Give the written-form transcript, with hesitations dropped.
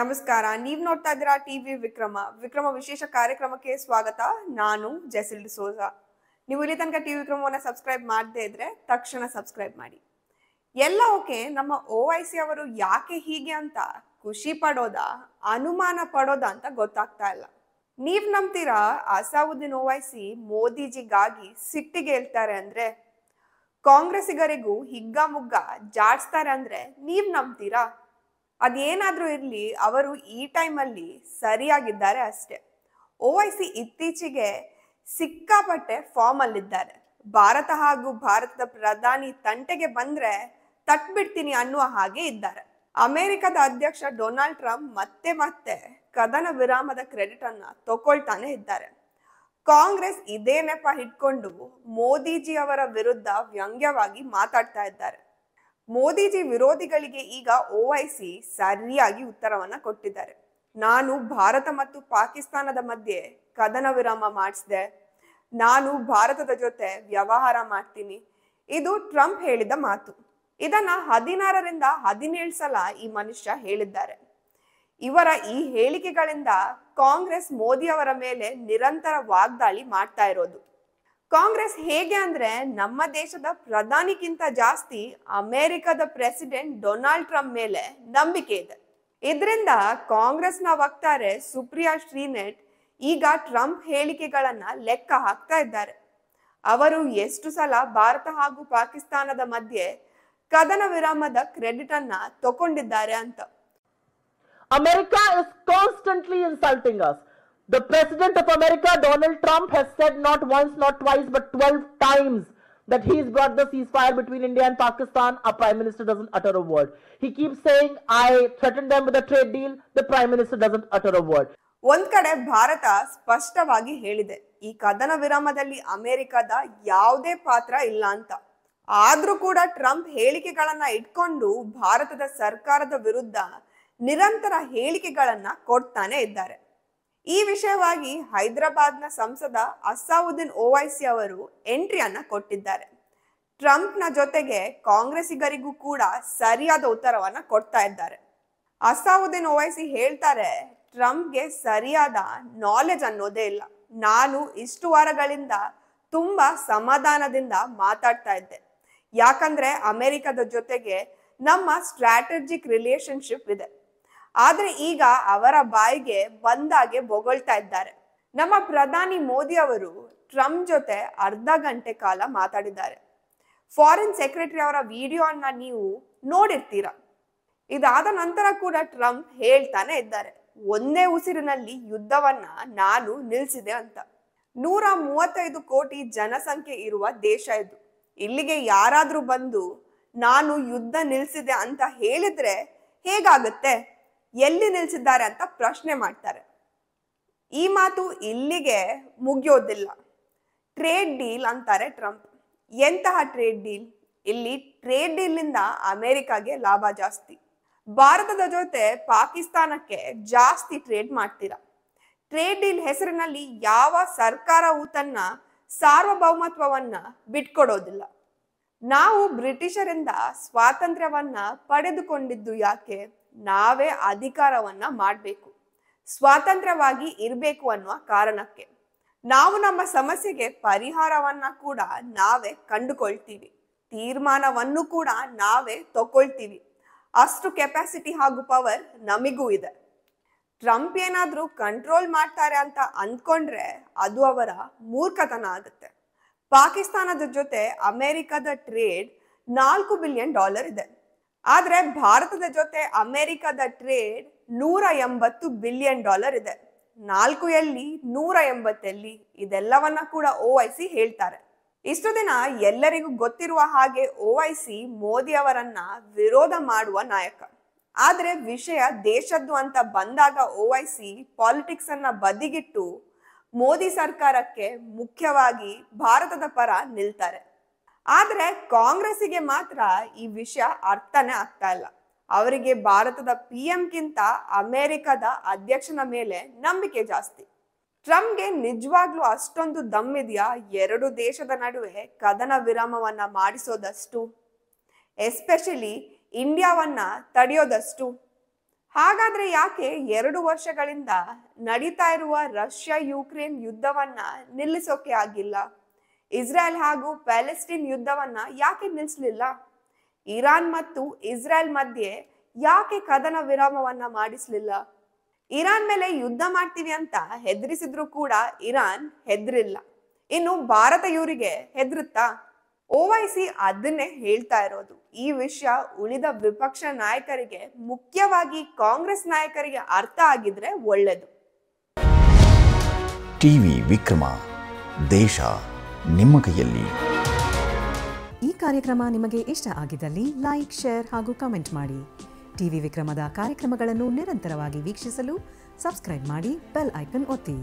ನಮಸ್ಕಾರ. ನೀವು ನೋಡ್ತಾ ಇದ್ದೀರಾ ಟಿವಿ ವಿಕ್ರಮ ವಿಶೇಷ ಕಾರ್ಯಕ್ರಮಕ್ಕೆ ಸ್ವಾಗತ. ನಾನು ಜೆಸಿಲ್ ಡಿಸೋಜಾ. ನೀವು ಇಲ್ಲಿ ತನಕ ಟಿವಿ ವಿಕ್ರಮವನ್ನ ಸಬ್ಸ್ಕ್ರೈಬ್ ಮಾಡದೇ ಇದ್ರೆ ತಕ್ಷಣ ಸಬ್ಸ್ಕ್ರೈಬ್ ಮಾಡಿ. ಎಲ್ಲ ಓಕೆ, ನಮ್ಮ OIC ಅವರು ಯಾಕೆ ಹೀಗೆ ಅಂತ ಖುಷಿ ಪಡೋದಾ ಅನುಮಾನ ಪಡೋದಾ ಅಂತ ಗೊತ್ತಾಗ್ತಾ ಇಲ್ಲ. ನೀವ್ ನಂಬ್ತೀರಾ ಅಸಾವುದ್ದೀನ್ OIC ಮೋದಿಜಿಗಾಗಿ ಸಿಟ್ಟಿಗೆ ಹೇಳ್ತಾರೆ ಅಂದ್ರೆ, ಕಾಂಗ್ರೆಸ್ಸಿಗರಿಗೂ ಹಿಗ್ಗಾಮುಗ್ಗ ಜಾಡ್ಸ್ತಾರೆ ಅಂದ್ರೆ ನೀವ್ ನಂಬ್ತೀರಾ? ಅದೇನಾದ್ರೂ ಇರ್ಲಿ, ಅವರು ಈ ಟೈಮಲ್ಲಿ ಸರಿಯಾಗಿದ್ದಾರೆ ಅಷ್ಟೇ. OIC ಇತ್ತೀಚೆಗೆ ಸಿಕ್ಕಾಪಟ್ಟೆ ಫಾರ್ಮ್ ಅಲ್ಲಿದ್ದಾರೆ. ಭಾರತ ಹಾಗೂ ಭಾರತದ ಪ್ರಧಾನಿ ತಂಟೆಗೆ ಬಂದ್ರೆ ತಟ್ಬಿಡ್ತೀನಿ ಅನ್ನುವ ಹಾಗೆ ಇದ್ದಾರೆ. ಅಮೆರಿಕದ ಅಧ್ಯಕ್ಷ ಡೊನಾಲ್ಡ್ ಟ್ರಂಪ್ ಮತ್ತೆ ಮತ್ತೆ ಕದನ ವಿರಾಮದ ಕ್ರೆಡಿಟ್ ಅನ್ನ ತಗೊಳ್ತಾನೆ ಇದ್ದಾರೆ. ಕಾಂಗ್ರೆಸ್ ಇದೇ ನೆಪ ಇಟ್ಕೊಂಡು ಮೋದಿಜಿ ಅವರ ವಿರುದ್ಧ ವ್ಯಂಗ್ಯವಾಗಿ ಮಾತಾಡ್ತಾ ಇದ್ದಾರೆ. ಮೋದಿಜಿ ವಿರೋಧಿಗಳಿಗೆ ಈಗ OIC ಸರಿಯಾಗಿ ಉತ್ತರವನ್ನ ಕೊಟ್ಟಿದ್ದಾರೆ. ನಾನು ಭಾರತ ಮತ್ತು ಪಾಕಿಸ್ತಾನದ ಮಧ್ಯೆ ಕದನ ವಿರಾಮ ಮಾಡಿಸಿದೆ, ನಾನು ಭಾರತದ ಜೊತೆ ವ್ಯವಹಾರ ಮಾಡ್ತೀನಿ, ಇದು ಟ್ರಂಪ್ ಹೇಳಿದ ಮಾತು. ಇದನ್ನ 16ರಿಂದ 17 ಸಲ ಈ ಮನುಷ್ಯ ಹೇಳಿದ್ದಾರೆ. ಇವರ ಈ ಹೇಳಿಕೆಗಳಿಂದ ಕಾಂಗ್ರೆಸ್ ಮೋದಿ ಅವರ ಮೇಲೆ ನಿರಂತರ ವಾಗ್ದಾಳಿ ಮಾಡ್ತಾ ಇರೋದು. ಕಾಂಗ್ರೆಸ್ ಹೇಗೆ ಅಂದ್ರೆ, ನಮ್ಮ ದೇಶದ ಪ್ರಧಾನಿಗಿಂತ ಜಾಸ್ತಿ ಅಮೆರಿಕದ ಪ್ರೆಸಿಡೆಂಟ್ ಡೊನಾಲ್ಡ್ ಟ್ರಂಪ್ ಮೇಲೆ ನಂಬಿಕೆ ಇದೆ. ಇದರಿಂದ ಕಾಂಗ್ರೆಸ್ನ ವಕ್ತಾರೆ ಸುಪ್ರಿಯಾ ಶ್ರೀನೆಟ್ ಈಗ ಟ್ರಂಪ್ ಹೇಳಿಕೆಗಳನ್ನ ಲೆಕ್ಕ ಹಾಕ್ತಾ ಇದ್ದಾರೆ. ಅವರು ಎಷ್ಟು ಸಲ ಭಾರತ ಹಾಗೂ ಪಾಕಿಸ್ತಾನದ ಮಧ್ಯೆ ಕದನ ವಿರಾಮದ ಕ್ರೆಡಿಟ್ ಅನ್ನ ತಗೊಂಡಿದ್ದಾರೆ ಅಂತ. America is constantly insulting us. The President of America, Donald Trump, has said not once, not twice, but 12 times that he's brought the ceasefire between India and Pakistan. Our Prime Minister doesn't utter a word. He keeps saying, I threatened them with a trade deal. The Prime Minister doesn't utter a word. ಒಂದ್ ಕಡೆ ಭಾರತ ಸ್ಪಷ್ಟವಾಗಿ ಹೇಳಿದೆ, ಈ ಕದನ ವಿರಾಮದಲ್ಲಿ ಅಮೆರಿಕದ ಯಾವುದೇ ಪಾತ್ರ ಇಲ್ಲ ಅಂತ. ಆದ್ರೂ ಕೂಡ ಟ್ರಂಪ್ ಹೇಳಿಕೆಗಳನ್ನ ಇಟ್ಕೊಂಡು ಭಾರತದ ಸರ್ಕಾರದ ವಿರುದ್ಧ ನಿರಂತರ ಹೇಳಿಕೆಗಳನ್ನ ಕೊಡ್ತಾನೆ ಇದ್ದಾರೆ. ಈ ವಿಷಯವಾಗಿ ಹೈದರಾಬಾದ್ನ ಸಂಸದ ಅಸಾವುದ್ದೀನ್ OIC ಅವರು ಎಂಟ್ರಿಯನ್ನ ಕೊಟ್ಟಿದ್ದಾರೆ. ಟ್ರಂಪ್ನ ಜೊತೆಗೆ ಕಾಂಗ್ರೆಸ್ಸಿಗರಿಗೂ ಕೂಡ ಸರಿಯಾದ ಉತ್ತರವನ್ನ ಕೊಡ್ತಾ ಇದ್ದಾರೆ. ಅಸಾವುದ್ದೀನ್ OIC ಹೇಳ್ತಾರೆ, ಟ್ರಂಪ್ಗೆ ಸರಿಯಾದ ನಾಲೆಜ್ ಅನ್ನೋದೇ ಇಲ್ಲ. ನಾನು ಇಷ್ಟು ವಾರಗಳಿಂದ ತುಂಬಾ ಸಮಾಧಾನದಿಂದ ಮಾತಾಡ್ತಾ ಇದ್ದೆ, ಯಾಕಂದ್ರೆ ಅಮೆರಿಕದ ಜೊತೆಗೆ ನಮ್ಮ ಸ್ಟ್ರಾಟಜಿಕ್ ರಿಲೇಶನ್ಶಿಪ್ ಇದೆ. ಆದ್ರೆ ಈಗ ಅವರ ಬಾಯಿಗೆ ಬಂದಾಗೆ ಬೊಗಳ್ತಾ ಇದ್ದಾರೆ. ನಮ್ಮ ಪ್ರಧಾನಿ ಮೋದಿ ಅವರು ಟ್ರಂಪ್ ಜೊತೆ ಅರ್ಧ ಗಂಟೆ ಕಾಲ ಮಾತಾಡಿದ್ದಾರೆ. ಫಾರಿನ್ ಸೆಕ್ರೆಟರಿ ಅವರ ವಿಡಿಯೋನ್ನ ನೀವು ನೋಡಿರ್ತೀರ. ಇದಾದ ನಂತರ ಕೂಡ ಟ್ರಂಪ್ ಹೇಳ್ತಾನೆ ಇದ್ದಾರೆ, ಒಂದೇ ಉಸಿರಿನಲ್ಲಿ ಯುದ್ಧವನ್ನ ನಾನು ನಿಲ್ಸಿದೆ ಅಂತ. 135 ಕೋಟಿ ಜನಸಂಖ್ಯೆ ಇರುವ ದೇಶ ಇದು. ಇಲ್ಲಿಗೆ ಯಾರಾದ್ರೂ ಬಂದು ನಾನು ಯುದ್ಧ ನಿಲ್ಸಿದೆ ಅಂತ ಹೇಳಿದ್ರೆ ಹೇಗಾಗುತ್ತೆ, ಎಲ್ಲಿ ನಿಲ್ಸಿದ್ದಾರೆ ಅಂತ ಪ್ರಶ್ನೆ ಮಾಡ್ತಾರೆ. ಈ ಮಾತು ಇಲ್ಲಿಗೆ ಮುಗಿಯೋದಿಲ್ಲ. ಟ್ರೇಡ್ ಡೀಲ್ ಅಂತಾರೆ ಟ್ರಂಪ್. ಎಂತಹ ಟ್ರೇಡ್ ಡೀಲ್? ಇಲ್ಲಿ ಟ್ರೇಡ್ ಡೀಲ್ ನಿಂದ ಅಮೆರಿಕಾಗೆ ಲಾಭ ಜಾಸ್ತಿ. ಭಾರತದ ಜೊತೆ ಪಾಕಿಸ್ತಾನಕ್ಕೆ ಜಾಸ್ತಿ ಟ್ರೇಡ್ ಮಾಡ್ತೀರಾ. ಟ್ರೇಡ್ ಡೀಲ್ ಹೆಸರಿನಲ್ಲಿ ಯಾವ ಸರ್ಕಾರವೂ ತನ್ನ ಸಾರ್ವಭೌಮತ್ವವನ್ನ ಬಿಟ್ಕೊಡೋದಿಲ್ಲ. ನಾವು ಬ್ರಿಟಿಷರಿಂದ ಸ್ವಾತಂತ್ರ್ಯವನ್ನ ಪಡೆದುಕೊಂಡಿದ್ದು ಯಾಕೆ? ನಾವೇ ಅಧಿಕಾರವನ್ನ ಮಾಡಬೇಕು, ಸ್ವಾತಂತ್ರ್ಯವಾಗಿ ಇರಬೇಕು ಅನ್ನುವ ಕಾರಣಕ್ಕೆ. ನಾವು ನಮ್ಮ ಸಮಸ್ಯೆಗೆ ಪರಿಹಾರವನ್ನ ಕೂಡ ನಾವೇ ಕಂಡುಕೊಳ್ತೀವಿ, ತೀರ್ಮಾನವನ್ನು ಕೂಡ ನಾವೇ ತಗೊಳ್ತೀವಿ. ಅಷ್ಟು ಕೆಪಾಸಿಟಿ ಹಾಗೂ ಪವರ್ ನಮಿಗೂ ಇದೆ. ಟ್ರಂಪ್ ಏನಾದ್ರೂ ಕಂಟ್ರೋಲ್ ಮಾಡ್ತಾರೆ ಅಂತ ಅಂದ್ಕೊಂಡ್ರೆ ಅದು ಅವರ ಮೂರ್ಖತನ ಆಗುತ್ತೆ. ಪಾಕಿಸ್ತಾನದ ಜೊತೆ ಅಮೆರಿಕದ ಟ್ರೇಡ್ $4 ಬಿಲಿಯನ್ ಇದೆ. ಆದ್ರೆ ಭಾರತದ ಜೊತೆ ಅಮೆರಿಕದ ಟ್ರೇಡ್ $180 ಬಿಲಿಯನ್ ಇದೆ. 4 ಎಲ್ಲಿ 180 ಎಲ್ಲಿ? ಇದೆಲ್ಲವನ್ನ ಕೂಡ OIC ಹೇಳ್ತಾರೆ. ಇಷ್ಟು ದಿನ ಎಲ್ಲರಿಗೂ ಗೊತ್ತಿರುವ ಹಾಗೆ OIC ಮೋದಿ ಅವರನ್ನ ವಿರೋಧ ಮಾಡುವ ನಾಯಕ. ಆದ್ರೆ ವಿಷಯ ದೇಶದ್ದು ಅಂತ ಬಂದಾಗ OIC ಪಾಲಿಟಿಕ್ಸ್ ಅನ್ನ ಬದಿಗಿಟ್ಟು ಮೋದಿ ಸರ್ಕಾರಕ್ಕೆ, ಮುಖ್ಯವಾಗಿ ಭಾರತದ ಪರ ನಿಲ್ತಾರೆ. ಆದ್ರೆ ಕಾಂಗ್ರೆಸ್ಸಿಗೆ ಮಾತ್ರ ಈ ವಿಷಯ ಅರ್ಥನೇ ಆಗ್ತಾ ಇಲ್ಲ. ಅವರಿಗೆ ಭಾರತದ PM ಗಿಂತ ಅಮೆರಿಕದ ಅಧ್ಯಕ್ಷನ ಮೇಲೆ ನಂಬಿಕೆ ಜಾಸ್ತಿ. ಟ್ರಂಪ್ಗೆ ನಿಜವಾಗ್ಲೂ ಅಷ್ಟೊಂದು ದಮ್ಮಿದೆಯಾ ಎರಡು ದೇಶದ ನಡುವೆ ಕದನ ವಿರಾಮವನ್ನ ಮಾಡಿಸೋದಷ್ಟು, ಎಸ್ಪೆಷಲಿ ಇಂಡಿಯಾವನ್ನ ತಡೆಯೋದಷ್ಟು? ಹಾಗಾದ್ರೆ ಯಾಕೆ 2 ವರ್ಷಗಳಿಂದ ನಡೀತಾ ಇರುವ ರಷ್ಯಾ ಯುಕ್ರೇನ್ ಯುದ್ಧವನ್ನ ನಿಲ್ಲಿಸೋಕೆ ಆಗಿಲ್ಲ? ಇಸ್ರೇಲ್ ಹಾಗೂ ಪ್ಯಾಲೆಸ್ಟೈನ್ ಯುದ್ಧವನ್ನ ಯಾಕೆ ನಿಲ್ಲಿಸಲಿಲ್ಲ? ಇರಾನ್ ಮತ್ತು ಇಸ್ರೇಲ್ ಮಧ್ಯೆ ಯಾಕೆ ಕದನ ವಿರಾಮವನ್ನ ಮಾಡಿಸ್ಲಿಲ್ಲ? ಇರಾನ್ ಮೇಲೆ ಯುದ್ಧ ಮಾಡ್ತೀವಿ ಅಂತ ಹೆದರಿಸಿದ್ರು ಕೂಡ ಇರಾನ್ ಹೆದರಿಲ್ಲ. ಇನ್ನು ಭಾರತ ಇವರಿಗೆ ಹೆದರುತ್ತಾ? ಓವೈಸಿ ಅದನ್ನೇ ಹೇಳ್ತಾ ಇರೋದು. ಈ ವಿಷಯ ಉಳಿದ ವಿಪಕ್ಷ ನಾಯಕರಿಗೆ, ಮುಖ್ಯವಾಗಿ ಕಾಂಗ್ರೆಸ್ ನಾಯಕರಿಗೆ ಅರ್ಥ ಆಗಿದ್ರೆ ಒಳ್ಳೆದು. ಟಿವಿ ವಿಕ್ರಮ, ದೇಶ ನಿಮ್ಮ ಕೈಯಲ್ಲಿ. ಈ ಕಾರ್ಯಕ್ರಮ ನಿಮಗೆ ಇಷ್ಟ ಆಗಿದ್ದಲ್ಲಿ ಲೈಕ್, ಶೇರ್ ಹಾಗೂ ಕಮೆಂಟ್ ಮಾಡಿ. ಟಿವಿ ವಿಕ್ರಮದ ಕಾರ್ಯಕ್ರಮಗಳನ್ನು ನಿರಂತರವಾಗಿ ವೀಕ್ಷಿಸಲು ಸಬ್ಸ್ಕ್ರೈಬ್ ಮಾಡಿ, ಬೆಲ್ ಐಕನ್ ಒತ್ತಿ.